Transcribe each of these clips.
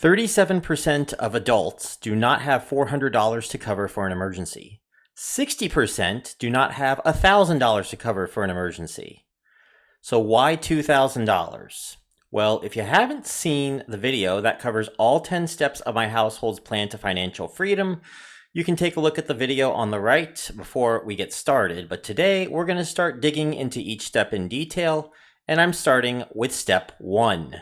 37% of adults do not have $400 to cover for an emergency. 60% do not have $1,000 to cover for an emergency. So why $2,000? Well, if you haven't seen the video that covers all 10 steps of my household's plan to financial freedom, you can take a look at the video on the right before we get started. But today we're going to start digging into each step in detail, and I'm starting with step 1.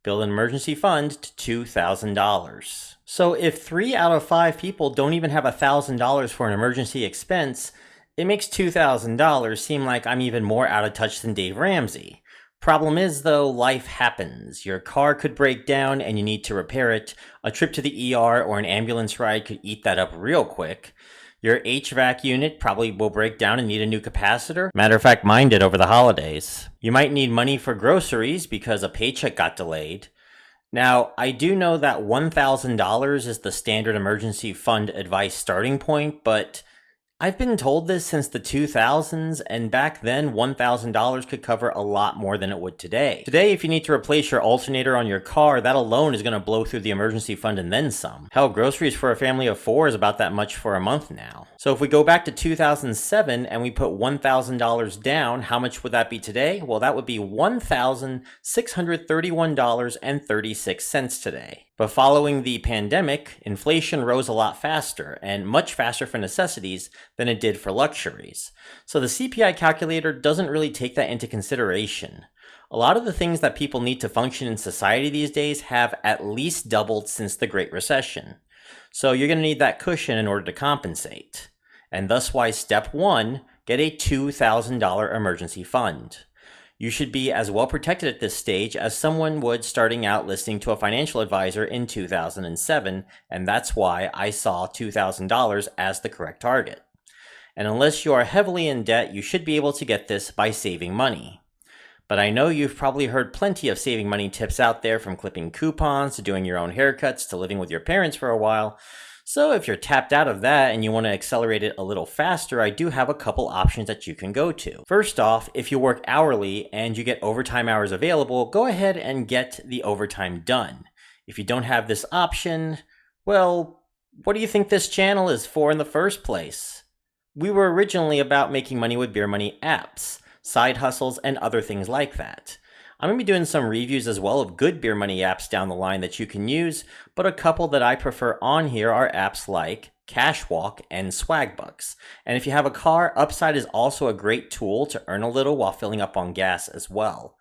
Build an emergency fund to $2,000. So if 3 out of 5 people don't even have $1,000 for an emergency expense, it makes $2,000 seem like I'm even more out of touch than Dave Ramsey. Problem is though, life happens. Your car could break down and you need to repair it. A trip to the ER or an ambulance ride could eat that up real quick. Your HVAC unit probably will break down and need a new capacitor. Matter of fact, mine did over the holidays. You might need money for groceries because a paycheck got delayed. Now, I do know that $1,000 is the standard emergency fund advice starting point, but I've been told this since the 2000s, and back then $1,000 could cover a lot more than it would today. Today, if you need to replace your alternator on your car, that alone is going to blow through the emergency fund and then some. Hell, groceries for a family of 4 is about that much for a month now. So if we go back to 2007 and we put $1,000 down, how much would that be today? Well, that would be $1,631.36 today. But following the pandemic, inflation rose a lot faster, and much faster for necessities than it did for luxuries. So the CPI calculator doesn't really take that into consideration. A lot of the things that people need to function in society these days have at least doubled since the Great Recession. So you're going to need that cushion in order to compensate. And thus why step 1, get a $2,000 emergency fund. You should be as well protected at this stage as someone would starting out listening to a financial advisor in 2007, and that's why I saw $2,000 as the correct target. And unless you are heavily in debt, you should be able to get this by saving money. But I know you've probably heard plenty of saving money tips out there, from clipping coupons to doing your own haircuts to living with your parents for a while. So if you're tapped out of that and you want to accelerate it a little faster, I do have a couple options that you can go to. First off, if you work hourly and you get overtime hours available, go ahead and get the overtime done. If you don't have this option, well, what do you think this channel is for in the first place? We were originally about making money with beer money apps, side hustles, and other things like that. I'm going to be doing some reviews as well of good beer money apps down the line that you can use, but a couple that I prefer on here are apps like Cashwalk and Swagbucks. And if you have a car, Upside is also a great tool to earn a little while filling up on gas as well.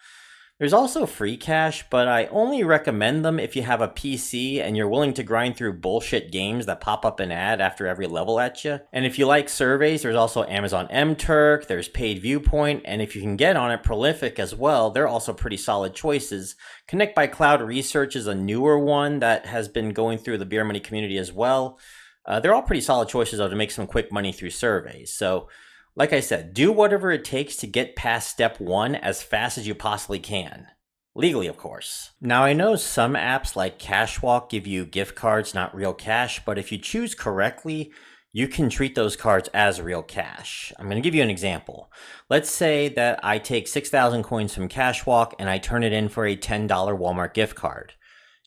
There's also Free Cash, but I only recommend them if you have a PC and you're willing to grind through bullshit games that pop up an ad after every level at you. And if you like surveys, there's also Amazon MTurk, there's Paid Viewpoint, and if you can get on it, Prolific as well. They're also pretty solid choices. Connect by Cloud Research is a newer one that has been going through the beer money community as well. They're all pretty solid choices though to make some quick money through surveys. So like I said, do whatever it takes to get past step 1 as fast as you possibly can. Legally, of course. Now, I know some apps like Cashwalk give you gift cards, not real cash, but if you choose correctly, you can treat those cards as real cash. I'm going to give you an example. Let's say that I take 6,000 coins from Cashwalk and I turn it in for a $10 Walmart gift card.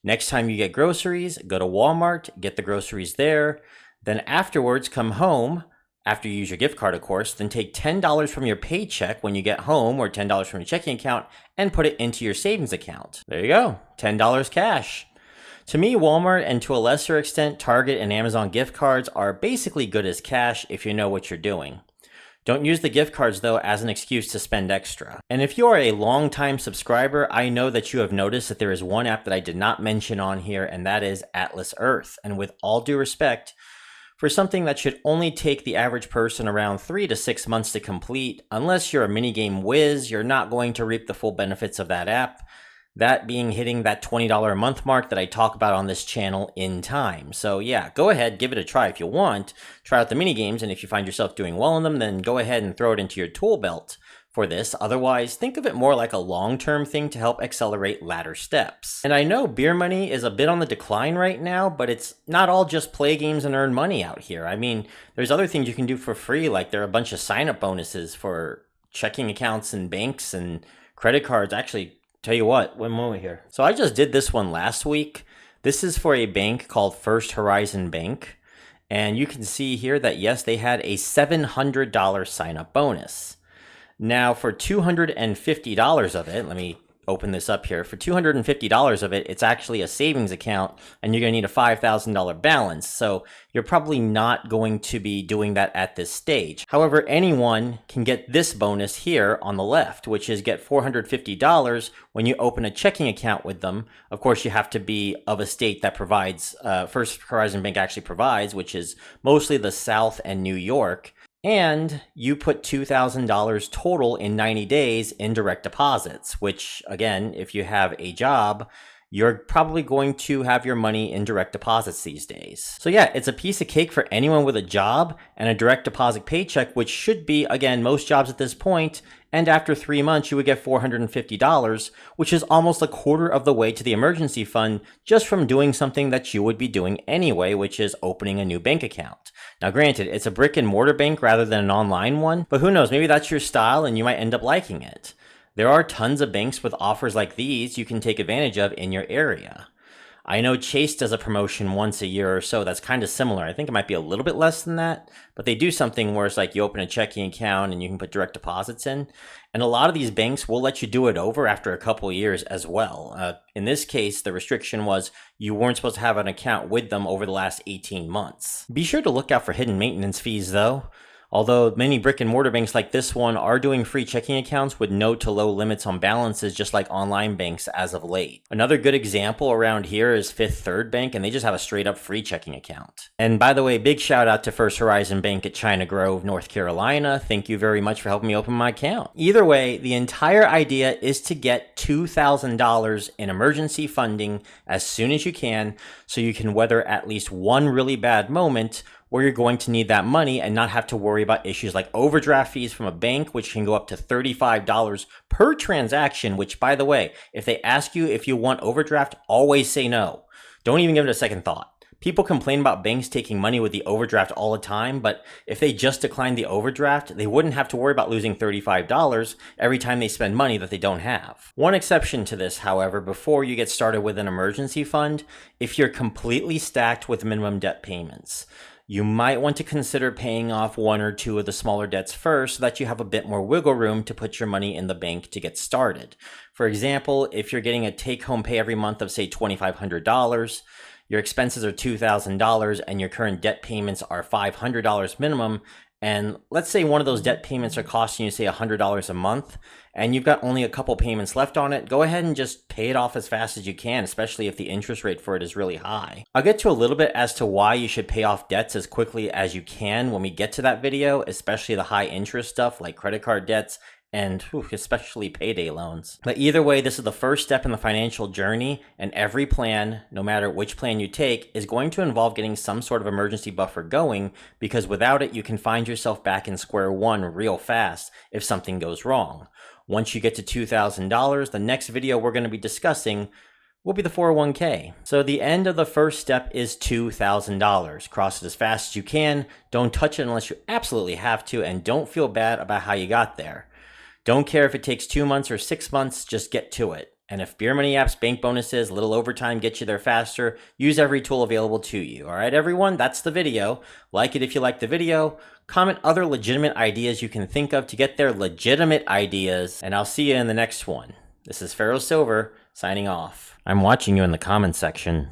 Next time you get groceries, go to Walmart, get the groceries there. Then afterwards, come home. After you use your gift card, of course, then take $10 from your paycheck when you get home, or $10 from your checking account, and put it into your savings account. There you go, $10 cash. To me, Walmart, and to a lesser extent, Target and Amazon gift cards are basically good as cash if you know what you're doing. Don't use the gift cards, though, as an excuse to spend extra. And if you are a long-time subscriber, I know that you have noticed that there is one app that I did not mention on here, and that is Atlas Earth. And with all due respect, for something that should only take the average person around 3 to 6 months to complete, unless you're a minigame whiz, you're not going to reap the full benefits of that app. That being hitting that $20 a month mark that I talk about on this channel in time. So yeah, go ahead, give it a try if you want. Try out the minigames, and if you find yourself doing well in them, then go ahead and throw it into your tool belt for this. Otherwise, think of it more like a long-term thing to help accelerate latter steps. And I know beer money is a bit on the decline right now, but it's not all just play games and earn money out here. I mean, there's other things you can do for free, like there are a bunch of sign-up bonuses for checking accounts and banks and credit cards. Actually, tell you what, one moment here. So I just did this one last week. This is for a bank called First Horizon Bank. And you can see here that yes, they had a $700 sign-up bonus. Now for $250 of it, let me open this up here. For $250 of it, it's actually a savings account and you're going to need a $5,000 balance. So you're probably not going to be doing that at this stage. However, anyone can get this bonus here on the left, which is get $450 when you open a checking account with them. Of course, you have to be of a state that provides, First Horizon Bank actually provides, which is mostly the South and New York. And you put $2,000 total in 90 days in direct deposits, which again, if you have a job, you're probably going to have your money in direct deposits these days. So yeah, it's a piece of cake for anyone with a job and a direct deposit paycheck, which should be, again, most jobs at this point. And after 3 months, you would get $450, which is almost a quarter of the way to the emergency fund just from doing something that you would be doing anyway, which is opening a new bank account. Now, granted, it's a brick and mortar bank rather than an online one, but who knows, maybe that's your style and you might end up liking it. There are tons of banks with offers like these you can take advantage of in your area. I know Chase does a promotion once a year or so that's kind of similar. I think it might be a little bit less than that, but they do something where it's like you open a checking account and you can put direct deposits in. And a lot of these banks will let you do it over after a couple of years as well. In this case, the restriction was you weren't supposed to have an account with them over the last 18 months. Be sure to look out for hidden maintenance fees though. Although many brick and mortar banks like this one are doing free checking accounts with no to low limits on balances, just like online banks as of late. Another good example around here is Fifth Third Bank, and they just have a straight up free checking account. And by the way, big shout out to First Horizon Bank at China Grove, North Carolina. Thank you very much for helping me open my account. Either way, the entire idea is to get $2,000 in emergency funding as soon as you can, so you can weather at least one really bad moment where you're going to need that money and not have to worry about issues like overdraft fees from a bank, which can go up to $35 per transaction, which, by the way, if they ask you if you want overdraft, always say no. Don't even give it a second thought. People complain about banks taking money with the overdraft all the time, but if they just declined the overdraft, they wouldn't have to worry about losing $35 every time they spend money that they don't have. One exception to this, however, before you get started with an emergency fund, if you're completely stacked with minimum debt payments. You might want to consider paying off one or two of the smaller debts first so that you have a bit more wiggle room to put your money in the bank to get started. For example, if you're getting a take-home pay every month of, say, $2,500, your expenses are $2,000, and your current debt payments are $500 minimum, and let's say one of those debt payments are costing you, say, $100 a month, and you've got only a couple payments left on it, go ahead and just pay it off as fast as you can, especially if the interest rate for it is really high. I'll get to a little bit as to why you should pay off debts as quickly as you can when we get to that video, especially the high interest stuff like credit card debts and especially payday loans. But either way, this is the first step in the financial journey, and every plan, no matter which plan you take, is going to involve getting some sort of emergency buffer going, because without it, you can find yourself back in square one real fast if something goes wrong. Once you get to $2,000, the next video we're going to be discussing will be the 401k. So the end of the first step is $2,000. Cross it as fast as you can. Don't touch it unless you absolutely have to, and don't feel bad about how you got there. Don't care if it takes 2 months or 6 months, just get to it. And if Beer Money App's bank bonuses, a little overtime gets you there faster, use every tool available to you. All right, everyone, that's the video. Like it if you like the video. Comment other legitimate ideas you can think of to get their legitimate ideas, and I'll see you in the next one. This is Pharaoh Silver, signing off. I'm watching you in the comments section.